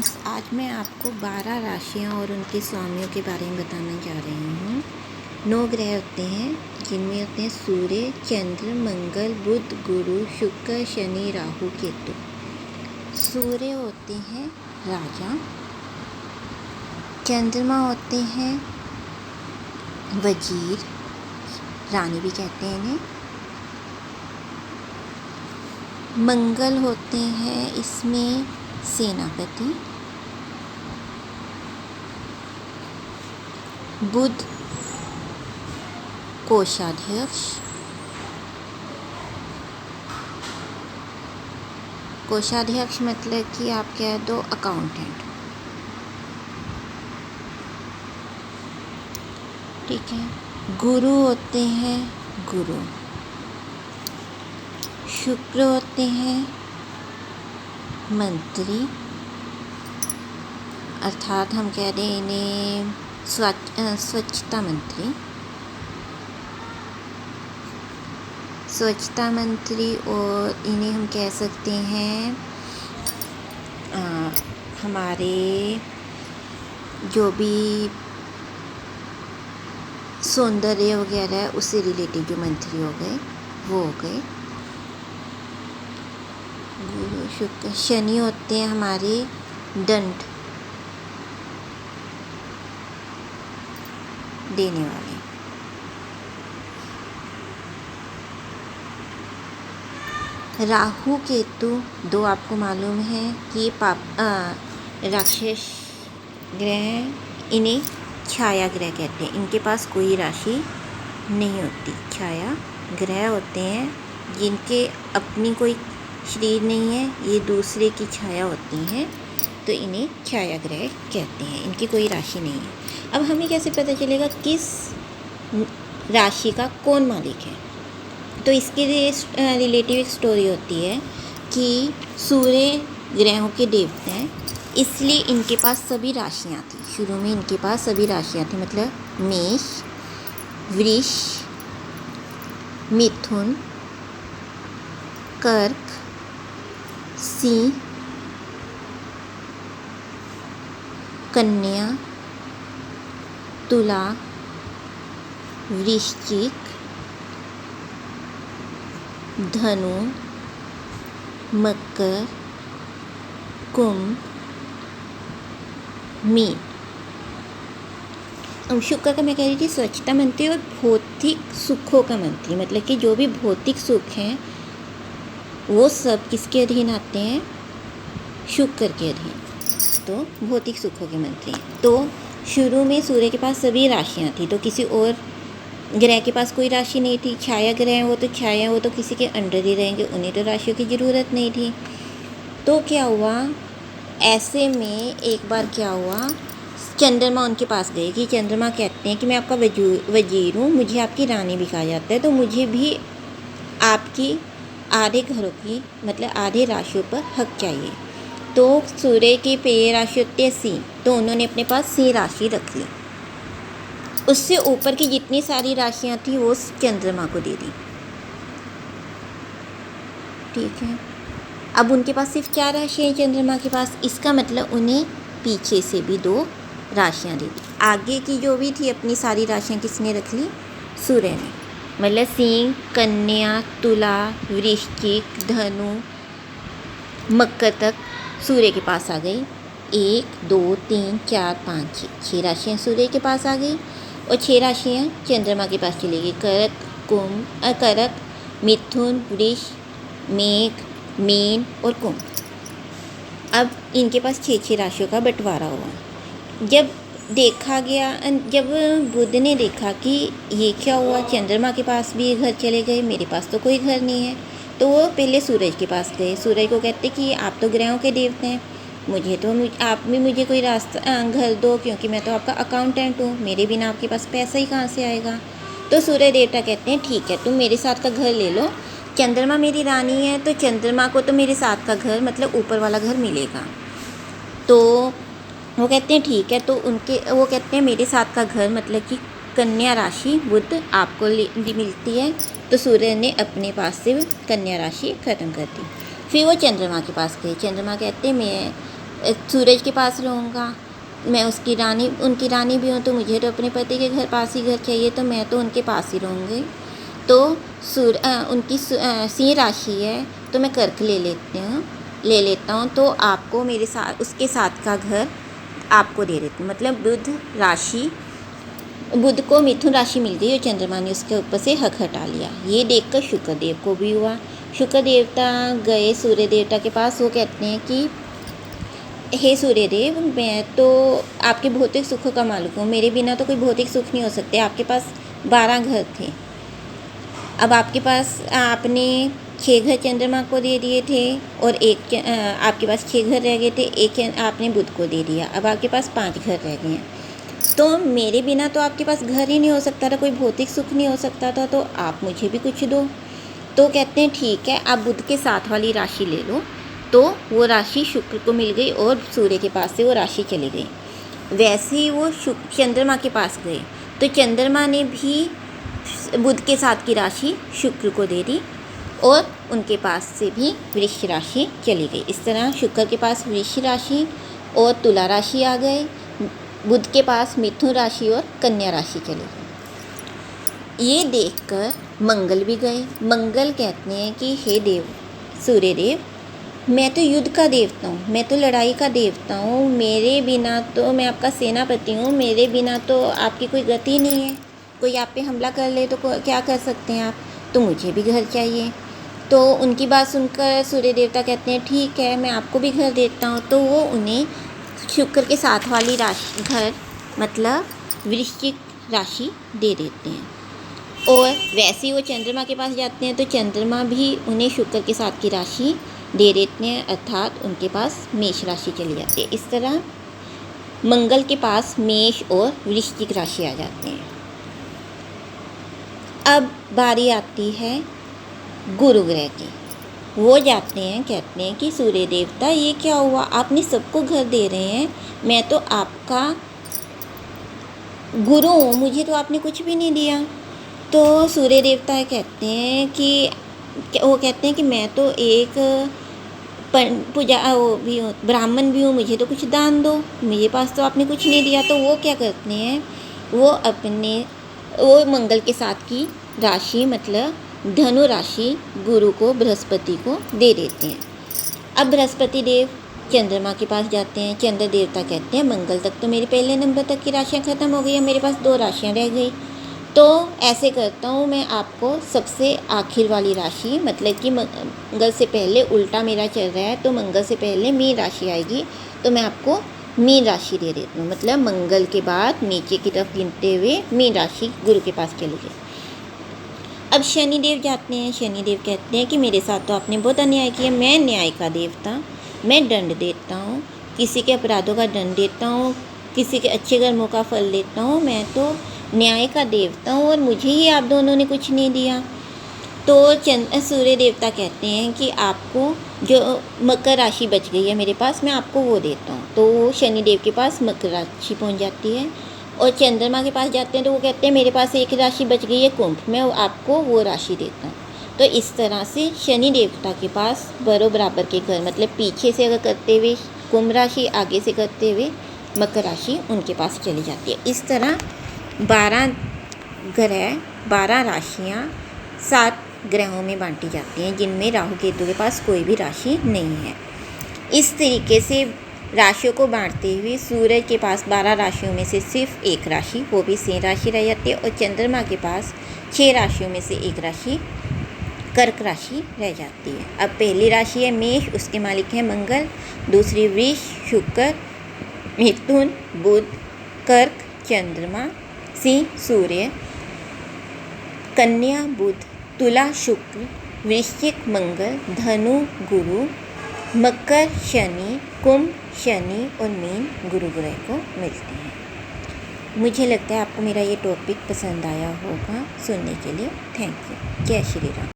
Friends, आज मैं आपको 12 राशियां और उनके स्वामियों के बारे में बताने जा रही हूँ। 9 ग्रह होते हैं, जिनमें होते हैं सूर्य, चंद्र, मंगल, बुध, गुरु, शुक्र, शनि, राहु, केतु। सूर्य होते हैं राजा, चंद्रमा होते हैं वजीर, रानी भी कहते हैं इन्हें। मंगल होते हैं इसमें सेनापति। बुध कोषाध्यक्ष। कोषाध्यक्ष मतलब कि आप कह दो अकाउंटेंट, ठीक है। गुरु होते हैं गुरु। शुक्र होते हैं मंत्री, अर्थात हम कह दें इन्हें स्वच्छता मंत्री। स्वच्छता मंत्री, और इन्हें हम कह सकते हैं हमारे जो भी सौंदर्य वगैरह है उससे रिलेटेड जो मंत्री हो गए वो हो गए। गुरु शुक्र। शनि होते हैं हमारे दंड देने वाले। राहु केतु दो आपको मालूम है कि राक्षस ग्रह हैं, इन्हें छाया ग्रह कहते हैं। इनके पास कोई राशि नहीं होती, छाया ग्रह होते हैं जिनके अपनी कोई शरीर नहीं है, ये दूसरे की छाया होती हैं, तो इन्हें छाया ग्रह कहते हैं। इनकी कोई राशि नहीं है। अब हमें कैसे पता चलेगा किस राशि का कौन मालिक है? तो इसके रिलेटिव एक स्टोरी होती है कि सूर्य ग्रहों के देवता हैं, इसलिए इनके पास सभी राशियाँ थी। शुरू में इनके पास सभी राशियाँ थी, मतलब मेष, वृष, मिथुन, कर्क, सिंह, कन्या, तुला, वृश्चिक, धनु, मकर, कुंभ, मीन। अब शुक्र का मैं कह रही थी स्वच्छता मंत्री और भौतिक सुखों का मंत्री, मतलब कि जो भी भौतिक सुख हैं वो सब किसके अधीन आते हैं? शुक्र के अधीन, तो भौतिक सुखों के मंत्री। तो शुरू में सूर्य के पास सभी राशियाँ थी, तो किसी और ग्रह के पास कोई राशि नहीं थी। छाया ग्रह हैं, वो तो छाया, वो तो किसी के अंडर ही रहेंगे, उन्हें तो राशियों की ज़रूरत नहीं थी। तो क्या हुआ, ऐसे में एक बार क्या हुआ, चंद्रमा उनके पास गए कि चंद्रमा कहते हैं कि मैं आपका वजीर हूँ, मुझे आपकी रानी भी कहा जाता है, तो मुझे भी आपकी आधे घरों की मतलब आधे राशियों पर हक चाहिए। तो सूर्य की प्रिय राशि होती है सिंह, तो उन्होंने अपने पास सिंह राशि रख ली। उससे ऊपर की जितनी सारी राशियाँ थी वो चंद्रमा को दे दी, ठीक है। अब उनके पास सिर्फ 4 राशियाँ हैं चंद्रमा के पास, इसका मतलब उन्हें पीछे से भी 2 राशियाँ दे दी। आगे की जो भी थी अपनी सारी राशियाँ किसने रख ली? सूर्य ने, मतलब सिंह, कन्या, तुला, वृश्चिक, धनु, मकर तक सूर्य के पास आ गई। 1 2 3 4 5 6 राशियाँ सूर्य के पास आ गई और 6 राशियाँ चंद्रमा के पास चली गई। कर्क, मिथुन, वृष, मेघ, मीन और कुंभ। अब इनके पास 6 राशियों का बंटवारा हुआ। जब देखा गया, जब बुध ने देखा कि ये क्या हुआ, चंद्रमा के पास भी घर चले गए, मेरे पास तो कोई घर नहीं है, तो वो पहले सूरज के पास गए। सूरज को कहते कि आप तो ग्रहों के देवते हैं, आप भी मुझे कोई रास्ता घर दो, क्योंकि मैं तो आपका अकाउंटेंट हूँ, मेरे बिना आपके पास पैसा ही कहाँ से आएगा। तो सूर्य देवता कहते हैं ठीक है, तुम मेरे साथ का घर ले लो, चंद्रमा मेरी रानी है, तो चंद्रमा को तो मेरे साथ का घर मतलब ऊपर वाला घर मिलेगा। तो वो कहते हैं ठीक है, तो वो कहते हैं मेरे साथ का घर मतलब कि कन्या राशि बुध आपको मिलती है। तो सूर्य ने अपने पास से कन्या राशि ख़त्म कर दी। फिर वो चंद्रमा के पास गए। चंद्रमा कहते मैं सूरज के पास रहूँगा, मैं उसकी रानी, उनकी रानी भी हूँ, तो मुझे तो अपने पति के घर पास ही घर चाहिए, तो मैं तो उनके पास ही रहूँगी। तो उनकी सिंह राशि है, तो मैं कर्क ले लेता हूँ, तो आपको मेरे साथ उसके साथ का घर आपको दे देती हूँ। मतलब बुध को मिथुन राशि मिल गई और चंद्रमा ने उसके ऊपर से हक हटा लिया। ये देखकर शुक्र देव को भी हुआ। शुक्र देवता गए सूर्य देवता के पास। वो कहते हैं कि हे सूर्य देव, मैं तो आपके भौतिक सुखों का मालिक हूँ, मेरे बिना तो कोई भौतिक सुख नहीं हो सकते। आपके पास 12 घर थे, अब आपने 6 घर चंद्रमा को दे दिए थे और आपके पास 6 घर रह गए थे, एक आपने बुध को दे दिया। अब आपके पास 5 घर रह गए हैं, तो मेरे बिना तो आपके पास घर ही नहीं हो सकता था, कोई भौतिक सुख नहीं हो सकता था, तो आप मुझे भी कुछ दो। तो कहते हैं ठीक है, आप बुध के साथ वाली राशि ले लो। तो वो राशि शुक्र को मिल गई और सूर्य के पास से वो राशि चली गई। वैसे ही वो चंद्रमा के पास गए, तो चंद्रमा ने भी बुध के साथ की राशि शुक्र को दे दी और उनके पास से भी वृश्चिक राशि चली गई। इस तरह शुक्र के पास वृश्चिक राशि और तुला राशि आ गए, बुध के पास मिथुन राशि और कन्या राशि चली गई। ये देखकर मंगल भी गए। मंगल कहते हैं कि हे देव सूर्य देव, मैं तो युद्ध का देवता हूँ, मैं तो लड़ाई का देवता हूँ, मेरे बिना तो, मैं आपका सेनापति हूँ, मेरे बिना तो आपकी कोई गति नहीं है। कोई आप पे हमला कर ले तो क्या कर सकते हैं आप, तो मुझे भी घर चाहिए। तो उनकी बात सुनकर सूर्य देवता कहते हैं ठीक है, मैं आपको भी घर देता हूँ। तो वो उन्हें शुक्र के साथ वाली राशि घर मतलब वृश्चिक राशि दे देते हैं। और वैसे ही वो चंद्रमा के पास जाते हैं, तो चंद्रमा भी उन्हें शुक्र के साथ की राशि दे देते हैं, अर्थात उनके पास मेष राशि चली जाती है। इस तरह मंगल के पास मेष और वृश्चिक राशि आ जाते हैं। अब बारी आती है गुरु ग्रह की। वो जाते हैं, कहते हैं कि सूर्य देवता ये क्या हुआ, आपने सबको घर दे रहे हैं, मैं तो आपका गुरु हूँ, मुझे तो आपने कुछ भी नहीं दिया। तो सूर्य देवता कहते हैं कि मैं तो एक ब्राह्मण भी हूँ, मुझे तो कुछ दान दो, मेरे पास तो आपने कुछ नहीं दिया। तो वो क्या करते हैं, वो मंगल के साथ की राशि मतलब धनु राशि गुरु को, बृहस्पति को दे देते हैं। अब बृहस्पति देव चंद्रमा के पास जाते हैं। चंद्र देवता कहते हैं मंगल तक तो मेरे पहले नंबर तक की राशियाँ ख़त्म हो गई हैं, मेरे पास 2 राशियाँ रह गई। तो ऐसे करता हूँ, मैं आपको सबसे आखिर वाली राशि, मतलब कि मंगल से पहले उल्टा मेरा चल रहा है, तो मंगल से पहले मीन राशि आएगी, तो मैं आपको मीन राशि दे देती हूँ। मतलब मंगल के बाद नीचे की तरफ गिनते हुए मीन राशि गुरु के पास चली गई। अब शनिदेव जाते हैं। शनिदेव कहते हैं कि मेरे साथ तो आपने बहुत अन्याय किया, मैं न्याय का देवता, मैं दंड देता हूँ, किसी के अपराधों का दंड देता हूँ, किसी के अच्छे कर्मों का फल देता हूँ, मैं तो न्याय का देवता हूँ और मुझे ही आप दोनों ने कुछ नहीं दिया। तो सूर्य देवता कहते हैं कि आपको जो मकर राशि बच गई है मेरे पास, मैं आपको वो देता हूँ। तो शनिदेव के पास मकर राशि पहुँच जाती है और चंद्रमा के पास जाते हैं, तो वो कहते हैं मेरे पास एक राशि बच गई है कुंभ, मैं आपको वो राशि देता हूँ। तो इस तरह से शनि देवता के पास बराबर के घर, मतलब पीछे से अगर करते हुए कुंभ राशि, आगे से करते हुए मकर राशि उनके पास चली जाती है। इस तरह 12 ग्रह, 12 राशियाँ 7 ग्रहों में बांटी जाती हैं, जिनमें राहु केतु के पास कोई भी राशि नहीं है। इस तरीके से राशियों को बांटते हुए सूरज के पास 12 राशियों में से सिर्फ एक राशि, वो भी सिंह राशि रह जाती है, और चंद्रमा के पास 6 राशियों में से एक राशि कर्क राशि रह जाती है। अब पहली राशि है मेष, उसके मालिक है मंगल, दूसरी वृष, शुक्र, मिथुन, बुध, कर्क, चंद्रमा, सिंह, सूर्य, कन्या, बुध, तुला, शुक्र, वृश्चिक, मंगल, धनु, गुरु, मकर, शनि, कुंभ, शनि और मीन गुरु ग्रह को मिलते हैं। मुझे लगता है आपको मेरा ये टॉपिक पसंद आया होगा। सुनने के लिए थैंक यू। जय श्री राम।